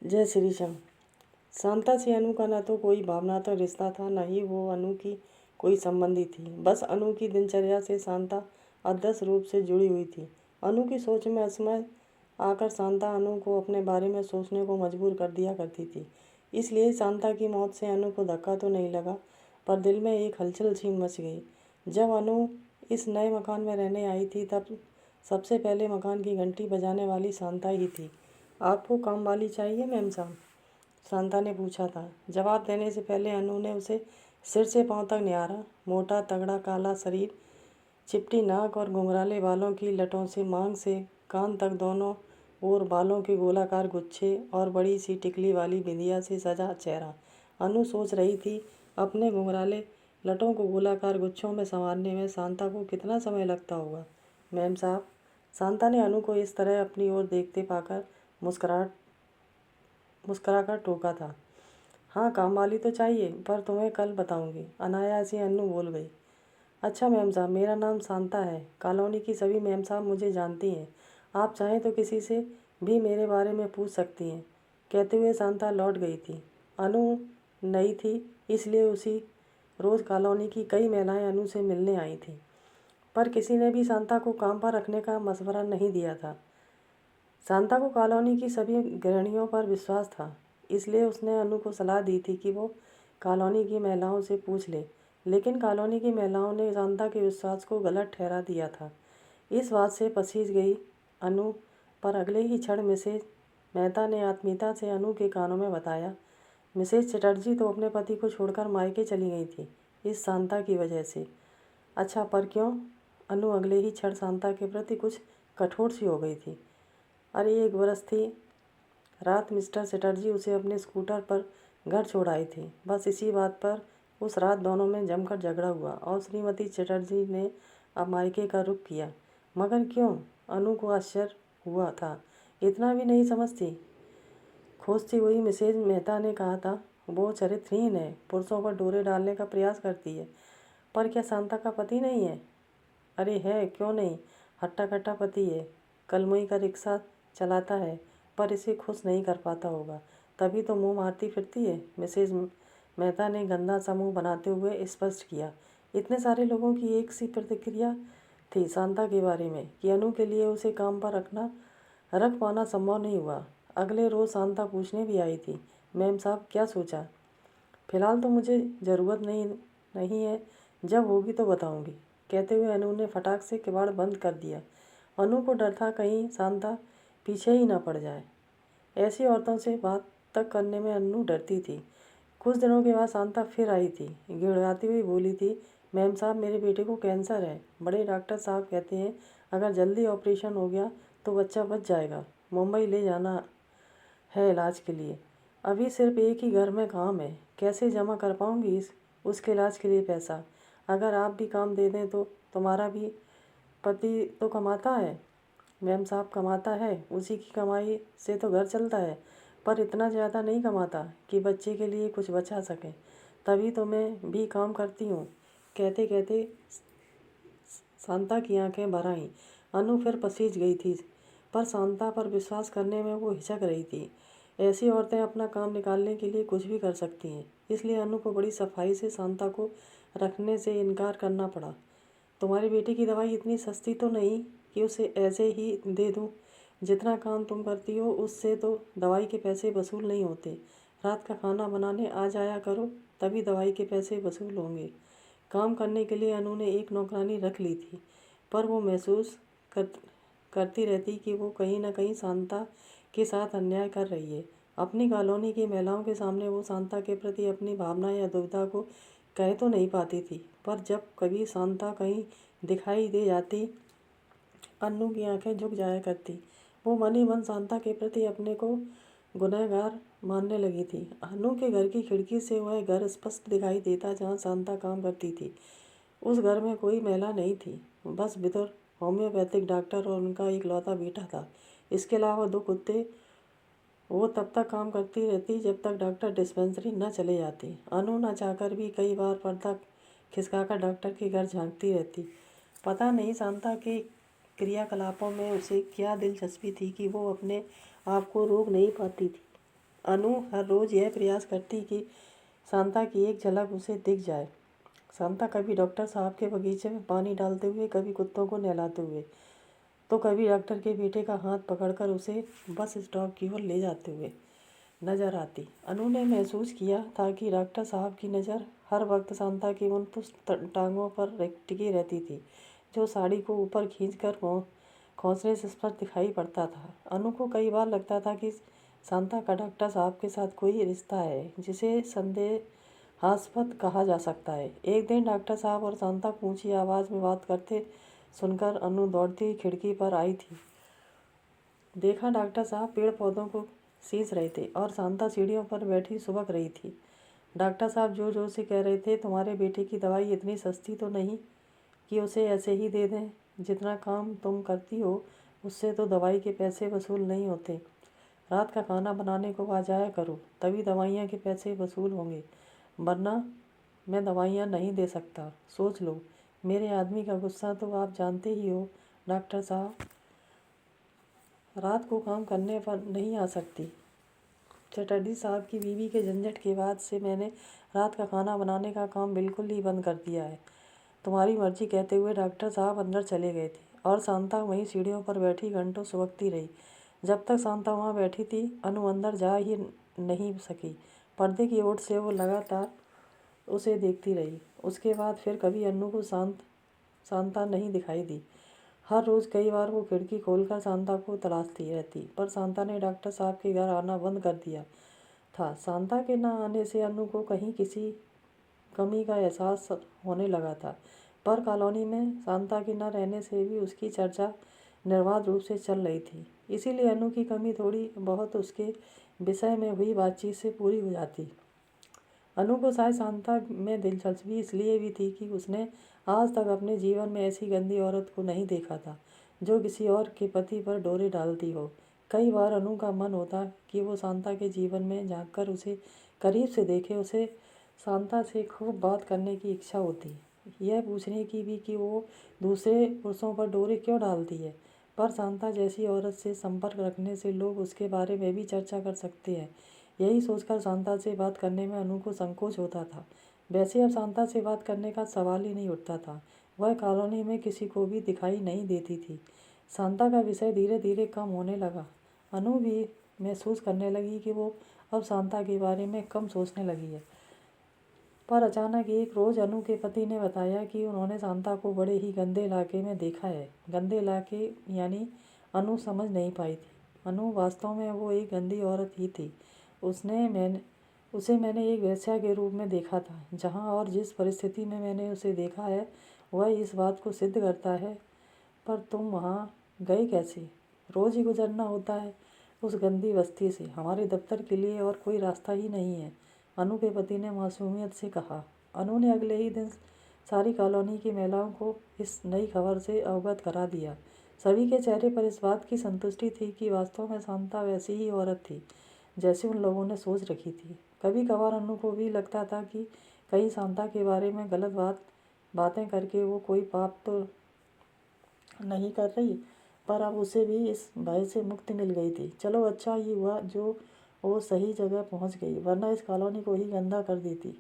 जय श्री श्याम। शांता से अनु का न तो कोई भावनात्मक रिश्ता था, न ही वो अनु की कोई संबंधी थी। बस अनु की दिनचर्या से शांता अदृश्य रूप से जुड़ी हुई थी। अनु की सोच में असमय आकर शांता अनु को अपने बारे में सोचने को मजबूर कर दिया करती थी। इसलिए शांता की मौत से अनु को धक्का तो नहीं लगा, पर दिल में एक हलचल सी मच गई। जब अनु इस नए मकान में रहने आई थी, तब सबसे पहले मकान की घंटी बजाने वाली शांता ही थी। आपको काम वाली चाहिए मैम साहब? शांता ने पूछा था। जवाब देने से पहले अनु ने उसे सिर से पांव तक निहारा। मोटा तगड़ा काला शरीर, चिपटी नाक और घुंघराले बालों की लटों से मांग से कान तक दोनों और बालों के गोलाकार गुच्छे और बड़ी सी टिकली वाली बिंदिया से सजा चेहरा। अनु सोच रही थी, अपने घुंघराले लटों को गोलाकार गुच्छों में संवारने में शांता को कितना समय लगता होगा। मैम साहब, शांता ने अनु को इस तरह अपनी ओर देखते पाकर मुस्कुराकर टोका था। हाँ, काम वाली तो चाहिए, पर तुम्हें कल बताऊंगी, अनायास ही अनु बोल गई। अच्छा मैम साहब, मेरा नाम शांता है। कॉलोनी की सभी मैम साहब मुझे जानती हैं। आप चाहें तो किसी से भी मेरे बारे में पूछ सकती हैं। कहते हुए शांता लौट गई थी। अनु नई थी, इसलिए उसी रोज़ कॉलोनी की कई महिलाएं अनु से मिलने आई थीं, पर किसी ने भी शांता को काम पर रखने का मशवरा नहीं दिया था। शांता को कॉलोनी की सभी गृहिणियों पर विश्वास था, इसलिए उसने अनु को सलाह दी थी कि वो कॉलोनी की महिलाओं से पूछ ले। लेकिन कॉलोनी की महिलाओं ने शांता के विश्वास को गलत ठहरा दिया था। इस बात से पसीज गई अनु, पर अगले ही क्षण मिसेज मेहता ने आत्मीयता से अनु के कानों में बताया, मिसेज चटर्जी तो अपने पति को छोड़कर मायके चली गई थी, इस शांता की वजह से। अच्छा, पर क्यों? अनु अगले ही क्षण शांता के प्रति कुछ कठोर सी हो गई थी। अरे, एक बरस थी रात मिस्टर चटर्जी उसे अपने स्कूटर पर घर छोड़ आए थे। बस इसी बात पर उस रात दोनों में जमकर झगड़ा हुआ और श्रीमती चटर्जी ने अब मायके का रुख किया। मगर क्यों? अनु को आश्चर्य हुआ था। इतना भी नहीं समझती? खोजती हुई मिसेज मेहता ने कहा था, वो चरित्रहीन है, पुरुषों पर डोरे डालने का प्रयास करती है। पर क्या शांता का पति नहीं है? अरे है, क्यों नहीं, हट्टा कट्टा पति है। कलमुई का रिक्शा चलाता है, पर इसे खुश नहीं कर पाता होगा, तभी तो मुंह मारती फिरती है। मिसेज मेहता ने गंदा सा मुंह बनाते हुए स्पष्ट किया। इतने सारे लोगों की एक सी प्रतिक्रिया थी शांता के बारे में कि अनु के लिए उसे काम पर रख पाना संभव नहीं हुआ। अगले रोज़ शांता पूछने भी आई थी, मैम साहब क्या सोचा? फिलहाल तो मुझे ज़रूरत नहीं है, जब होगी तो बताऊंगी। कहते हुए अनु ने फटाक से किवाड़ बंद कर दिया। अनु को डर था कहीं शांता पीछे ही ना पड़ जाए। ऐसी औरतों से बात तक करने में अनु डरती थी। कुछ दिनों के बाद शांता फिर आई थी। गिड़गिड़ाती हुई बोली थी, मैम साहब मेरे बेटे को कैंसर है। बड़े डॉक्टर साहब कहते हैं अगर जल्दी ऑपरेशन हो गया तो बच्चा बच जाएगा। मुंबई ले जाना है इलाज के लिए। अभी सिर्फ एक ही घर में काम है, कैसे जमा कर पाऊंगी उसके इलाज के लिए पैसा? अगर आप भी काम दे दें तो। तुम्हारा भी पति तो कमाता है? मैम साहब कमाता है, उसी की कमाई से तो घर चलता है, पर इतना ज़्यादा नहीं कमाता कि बच्चे के लिए कुछ बचा सके। तभी तो मैं भी काम करती हूँ। कहते कहते शांता की आंखें भर आईं। अनु फिर पसीज गई थी, पर शांता पर विश्वास करने में वो हिचक रही थी। ऐसी औरतें अपना काम निकालने के लिए कुछ भी कर सकती हैं, इसलिए अनु को बड़ी सफाई से शांता को रखने से इनकार करना पड़ा। तुम्हारे बेटे की दवाई इतनी सस्ती तो नहीं कि उसे ऐसे ही दे दूँ? जितना काम तुम करती हो उससे तो दवाई के पैसे वसूल नहीं होते। रात का खाना बनाने आ जाया करो, तभी दवाई के पैसे वसूल होंगे। काम करने के लिए अनु ने एक नौकरानी रख ली थी, पर वो महसूस करती रहती कि वो कहीं ना कहीं शांता के साथ अन्याय कर रही है। अपनी कॉलोनी की महिलाओं के सामने वो शांता के प्रति अपनी भावना या दुविधा को कह तो नहीं पाती थी, पर जब कभी शांता कहीं दिखाई दे जाती, अन्नू की आंखें झुक जाया करती। वो मन ही मन शांता के प्रति अपने को गुनहगार मानने लगी थी। अन्नू के घर की खिड़की से वह घर स्पष्ट दिखाई देता जहाँ शांता काम करती थी। उस घर में कोई महिला नहीं थी, बस विदुर, होम्योपैथिक डॉक्टर और उनका इकलौता बेटा था। इसके अलावा 2 कुत्ते। वो तब तक काम करती रहती जब तक डॉक्टर डिस्पेंसरी न चले जाते। अनु न चाहकर भी कई बार पर्दा खिसकाकर डॉक्टर के घर झांकती रहती। पता नहीं शांता के क्रियाकलापों में उसे क्या दिलचस्पी थी कि वो अपने आप को रोक नहीं पाती थी। अनु हर रोज़ यह प्रयास करती कि शांता की एक झलक उसे दिख जाए। शांता कभी डॉक्टर साहब के बगीचे में पानी डालते हुए, कभी कुत्तों को नहलाते हुए, तो कभी डॉक्टर के बेटे का हाथ पकड़कर उसे बस स्टॉप की ओर ले जाते हुए नजर आती। अनु ने महसूस किया था कि डॉक्टर साहब की नज़र हर वक्त शांता की उन पुस्त टांगों पर टिकी रहती थी, जो साड़ी को ऊपर खींचकर खोंचने से स्पष्ट दिखाई पड़ता था। अनु को कई बार लगता था कि शांता का डॉक्टर साहब के साथ कोई रिश्ता है, जिसे संदेहास्पद कहा जा सकता है। एक दिन डॉक्टर साहब और शांता ऊंची आवाज़ में बात करते सुनकर अनु दौड़ती खिड़की पर आई थी। देखा, डॉक्टर साहब पेड़ पौधों को सींच रहे थे और शांता सीढ़ियों पर बैठी सुबक रही थी। डॉक्टर साहब जोर जोर से कह रहे थे, तुम्हारे बेटे की दवाई इतनी सस्ती तो नहीं कि उसे ऐसे ही दे दें। जितना काम तुम करती हो उससे तो दवाई के पैसे वसूल नहीं होते। रात का खाना बनाने को आ जाया करो, तभी दवाइयाँ के पैसे वसूल होंगे, वरना मैं दवाइयाँ नहीं दे सकता। सोच लो, मेरे आदमी का गुस्सा तो आप जानते ही हो डॉक्टर साहब। रात को काम करने पर नहीं आ सकती। चटर्जी साहब की बीवी के झंझट के बाद से मैंने रात का खाना बनाने का काम बिल्कुल ही बंद कर दिया है। तुम्हारी मर्जी, कहते हुए डॉक्टर साहब अंदर चले गए थे और शांता वहीं सीढ़ियों पर बैठी घंटों सुबकती रही। जब तक शांता वहाँ बैठी थी, अनु अंदर जा ही नहीं सकी। पर्दे की ओर से वो लगातार उसे देखती रही। उसके बाद फिर कभी अनु को शांता नहीं दिखाई दी। हर रोज़ कई बार वो खिड़की खोलकर शांता को तलाशती रहती, पर शांता ने डॉक्टर साहब के घर आना बंद कर दिया था। शांता के न आने से अनु को कहीं किसी कमी का एहसास होने लगा था, पर कॉलोनी में शांता के न रहने से भी उसकी चर्चा निर्बाध रूप से चल रही थी। इसीलिए अनु की कमी थोड़ी बहुत उसके विषय में हुई बातचीत से पूरी हो जाती। अनु को शायद शांता में दिलचस्पी इसलिए भी थी कि उसने आज तक अपने जीवन में ऐसी गंदी औरत को नहीं देखा था, जो किसी और के पति पर डोरे डालती हो। कई बार अनु का मन होता कि वो शांता के जीवन में झांककर उसे करीब से देखे। उसे शांता से खूब बात करने की इच्छा होती, यह पूछने की भी कि वो दूसरे पुरुषों पर डोरे क्यों डालती है। पर शांता जैसी औरत से संपर्क रखने से लोग उसके बारे में भी चर्चा कर सकते हैं। यही सोचकर शांता से बात करने में अनु को संकोच होता था। वैसे अब शांता से बात करने का सवाल ही नहीं उठता था। वह कॉलोनी में किसी को भी दिखाई नहीं देती थी। शांता का विषय धीरे धीरे कम होने लगा। अनु भी महसूस करने लगी कि वो अब शांता के बारे में कम सोचने लगी है। पर अचानक एक रोज़ अनु के पति ने बताया कि उन्होंने शांता को बड़े ही गंदे इलाके में देखा है। गंदे इलाके यानी? अनु समझ नहीं पाई थी। अनु, वास्तव में वो एक गंदी औरत ही थी। उसे मैंने एक वेश्या के रूप में देखा था। जहाँ और जिस परिस्थिति में मैंने उसे देखा है, वह इस बात को सिद्ध करता है। पर तुम वहाँ गए कैसे? रोज़ ही गुजरना होता है उस गंदी बस्ती से। हमारे दफ्तर के लिए और कोई रास्ता ही नहीं है, अनु के पति ने मासूमियत से कहा। अनु ने अगले ही दिन सारी कॉलोनी की महिलाओं को इस नई खबर से अवगत करा दिया। सभी के चेहरे पर इस बात की संतुष्टि थी कि वास्तव में शांता वैसी ही औरत थी जैसे उन लोगों ने सोच रखी थी। कभी कभार अनु को भी लगता था कि कहीं शांता के बारे में गलत बातें करके वो कोई पाप तो नहीं कर रही, पर अब उसे भी इस भय से मुक्ति मिल गई थी। चलो, अच्छा ही हुआ जो वो सही जगह पहुंच गई, वरना इस कॉलोनी को ही गंदा कर देती।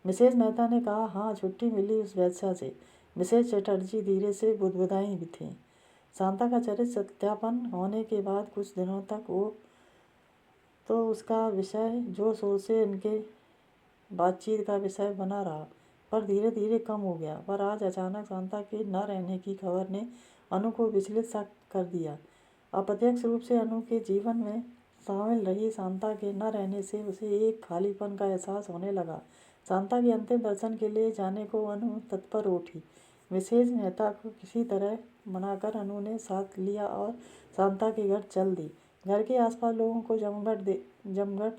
मिसेज मेहता ने कहा। हाँ, छुट्टी मिली उस वेश्या से। मिसेज चटर्जी धीरे से बुदबुदाई भी थीं। शांता का चरित्र सत्यापन होने के बाद कुछ दिनों तक वो तो उसका विषय जोर शोर से इनके बातचीत का विषय बना रहा, पर धीरे धीरे कम हो गया। पर आज अचानक शांता के न रहने की खबर ने अनु को विचलित सा कर दिया। अप्रत्यक्ष रूप से अनु के जीवन में शामिल रही शांता के न रहने से उसे एक खालीपन का एहसास होने लगा। शांता के अंतिम दर्शन के लिए जाने को अनु तत्पर उठी। मिसेज मेहता को किसी तरह मनाकर अनु ने साथ लिया और शांता के घर चल दी। घर के आसपास लोगों को जमघट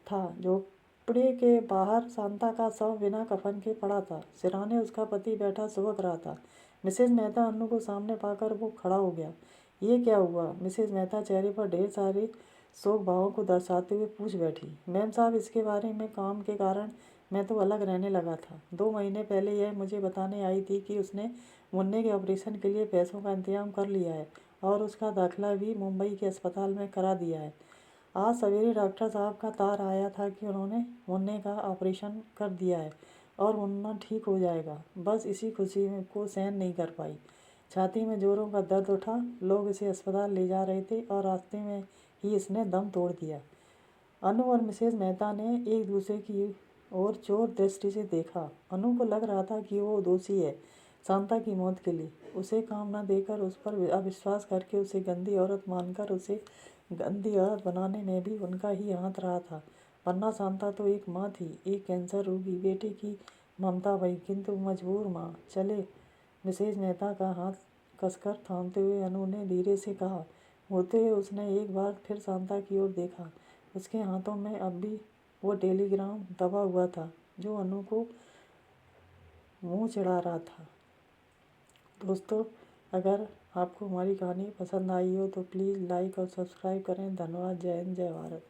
था। झोपड़े के बाहर शांता का शव बिना कफन के पड़ा था। सिरहाने उसका पति बैठा सुबक रहा था। मिसेज मेहता अनु को सामने पाकर वो खड़ा हो गया। ये क्या हुआ? मिसेज मेहता चेहरे पर ढेर सारे शोक भावों को दर्शाते हुए पूछ बैठी। मैम साहब, इसके बारे में काम के कारण मैं तो अलग रहने लगा था। 2 महीने पहले यह मुझे बताने आई थी कि उसने मुन्ने के ऑपरेशन के लिए पैसों का इंतजाम कर लिया है और उसका दाखिला भी मुंबई के अस्पताल में करा दिया है। आज सवेरे डॉक्टर साहब का तार आया था कि उन्होंने मुन्ने का ऑपरेशन कर दिया है और मुन्ना ठीक हो जाएगा। बस इसी खुशी में को सहन नहीं कर पाई। छाती में जोरों का दर्द उठा। लोग इसे अस्पताल ले जा रहे थे और रास्ते में ही इसने दम तोड़ दिया। अनु और मिसेज मेहता ने एक दूसरे की ओर चोर दृष्टि से देखा। अनु को लग रहा था कि वो दोषी है शांता की मौत के लिए। उसे काम न देकर, उस पर अविश्वास करके, उसे गंदी औरत मानकर उसे गंदी औरत बनाने में भी उनका ही हाथ रहा था। वरना शांता तो एक माँ थी, एक कैंसर रोगी बेटे की ममता भई, किंतु मजबूर माँ। चले, मिसेज मेहता का हाथ कसकर थामते हुए अनु ने धीरे से कहा। मुड़ते हुए उसने एक बार फिर शांता की ओर देखा। उसके हाथों में अब भी वो टेलीग्राम दबा हुआ था जो अनु को मुंह चिढ़ा रहा था। दोस्तों, अगर आपको हमारी कहानी पसंद आई हो तो प्लीज़ लाइक और सब्सक्राइब करें। धन्यवाद। जय हिंद, जय भारत।